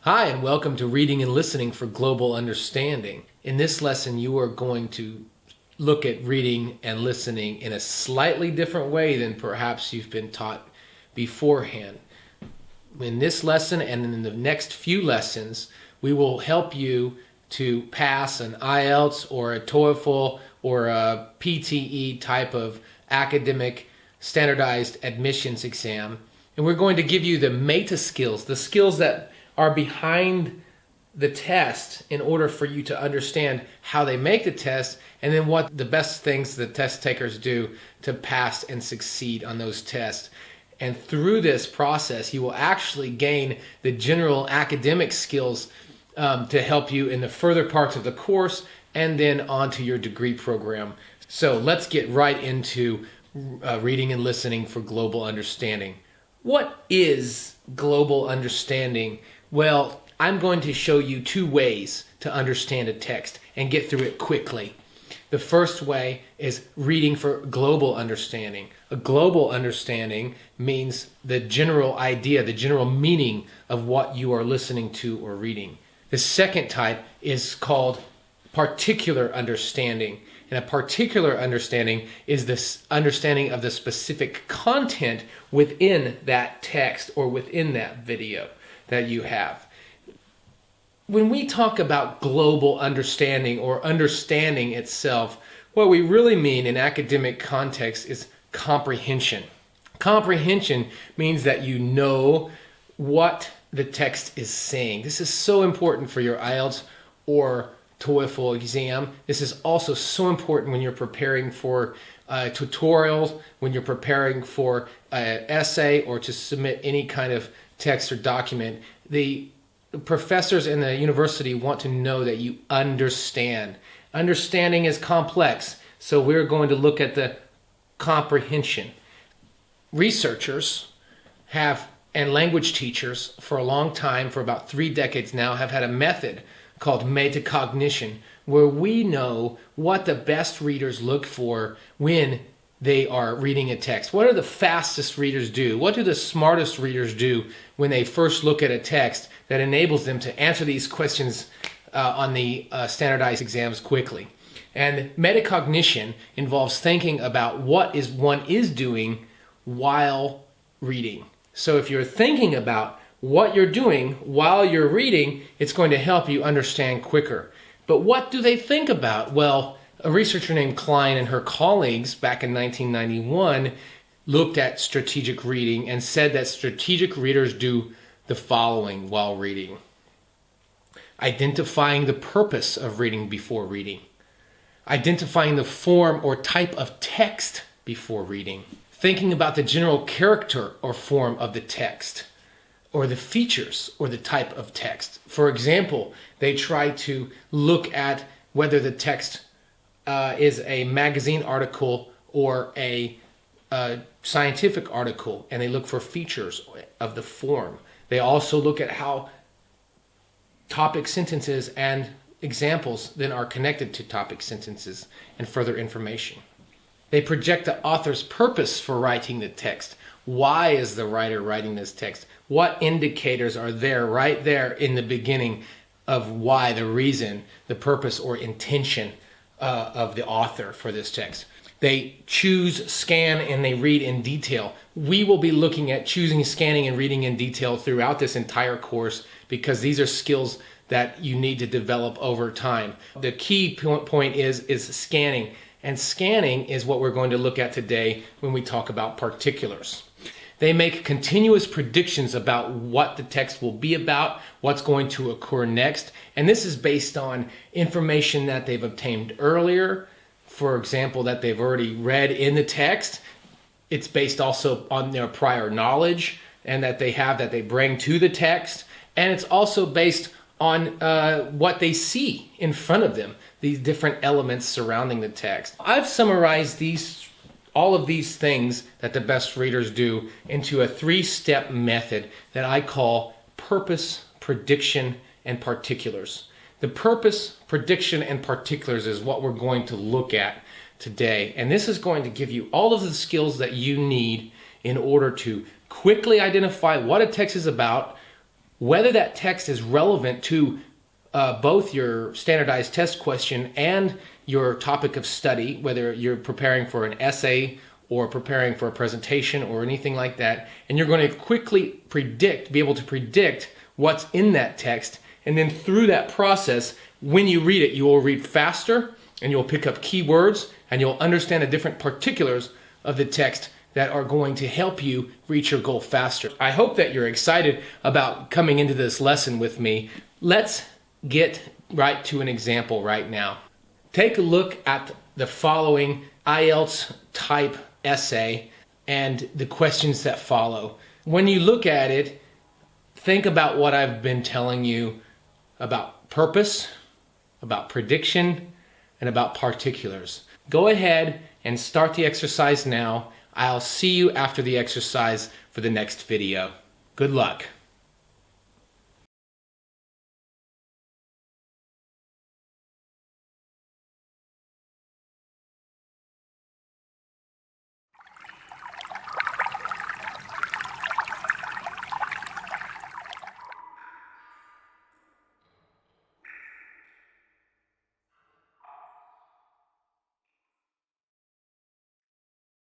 Hi, and welcome to Reading and Listening for Global Understanding. In this lesson, you are going to look at reading and listening in a slightly different way than perhaps you've been taught beforehand. In this lesson and in the next few lessons, we will help you to pass an IELTS or a TOEFL or a PTE type of academic standardized admissions exam. And we're going to give you the meta skills, the skills that are behind the test in order for you to understand how they make the test and then what the best things the test takers do to pass and succeed on those tests. And through this process, you will actually gain the general academic skills to help you in the further parts of the course and then onto your degree program. So let's get right into reading and listening for global understanding. What is global understanding? Well, I'm going to show you two ways to understand a text and get through it quickly. The first way is reading for global understanding. A global understanding means the general idea, the general meaning of what you are listening to or reading. The second type is called particular understanding. And a particular understanding is this understanding of the specific content within that text or within that video that you have. When we talk about global understanding or understanding itself, what we really mean in academic context is comprehension. Comprehension means that you know what the text is saying. This is so important for your IELTS or TOEFL exam. This is also so important when you're preparing for tutorials, when you're preparing for an essay or to submit any kind of text or document. The professors in the university want to know that you understand. Understanding is complex, so we're going to look at the comprehension. Researchers have, and language teachers for a long time, for about 3 decades now, have had a method called Metacognition, where we know what the best readers look for when they are reading a text. What do the fastest readers do? What do the smartest readers do when they first look at a text that enables them to answer these questions on the standardized exams quickly? And metacognition involves thinking about what one is doing while reading. So if you're thinking about what you're doing while you're reading, it's going to help you understand quicker. But what do they think about? Well, a researcher named Klein and her colleagues back in 1991 looked at strategic reading and said that strategic readers do the following while reading. Identifying the purpose of reading before reading. Identifying the form or type of text before reading. Thinking about the general character or form of the text, or the features or the type of text. For example, they try to look at whether the text is a magazine article or a scientific article, and they look for features of the form. They also look at how topic sentences and examples then are connected to topic sentences and further information. They project the author's purpose for writing the text. Why is the writer writing this text? What indicators are there right there in the beginning of why, the reason, the purpose or intention of the author for this text? They choose, scan, and they read in detail. We will be looking at choosing, scanning, and reading in detail throughout this entire course because these are skills that you need to develop over time. The key point is scanning. And scanning is what we're going to look at today when we talk about particulars. They make continuous predictions about what the text will be about, what's going to occur next, and this is based on information that they've obtained earlier, for example, that they've already read in the text. It's based also on their prior knowledge and that they bring to the text, and it's also based on what they see in front of them, these different elements surrounding the text. I've summarized all of these things that the best readers do into a 3-step method that I call purpose, prediction, and particulars. The purpose, prediction, and particulars is what we're going to look at today. And this is going to give you all of the skills that you need in order to quickly identify what a text is about, whether that text is relevant to both your standardized test question and your topic of study, whether you're preparing for an essay or preparing for a presentation or anything like that, and you're going to quickly be able to predict what's in that text, and then through that process, when you read it, you will read faster, and you'll pick up keywords, and you'll understand the different particulars of the text that are going to help you reach your goal faster. I hope that you're excited about coming into this lesson with me. Let's get right to an example right now. Take a look at the following IELTS type essay and the questions that follow. When you look at it, think about what I've been telling you about purpose, about prediction, and about particulars. Go ahead and start the exercise now. I'll see you after the exercise for the next video. Good luck.